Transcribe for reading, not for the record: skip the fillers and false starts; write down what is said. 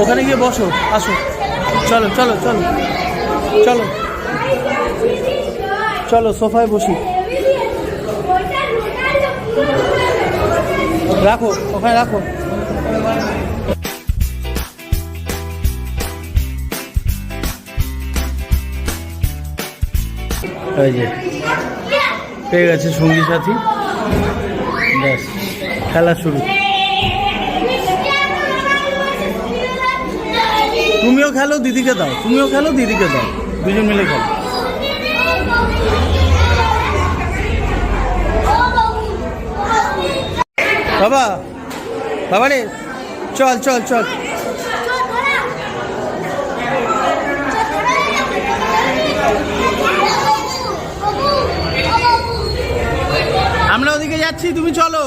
ওখানে গিয়ে বসো, আসো, চলো চলো চলো চলো চলো সোফায় বসি। রাখো ওখানে রাখো। এই যে পেয়ে গেছে সঙ্গী সাথী, ব্যাস খেলা শুরু। তুমিও খেলো, দিদিকে দাও, তুমিও খেলো, দিদিকে দাও, দুজন মিলে খেলো। বাবা, বাবা রে, চল চল চল। আমরা ওদিকে যাচ্ছি, তুমি চলো।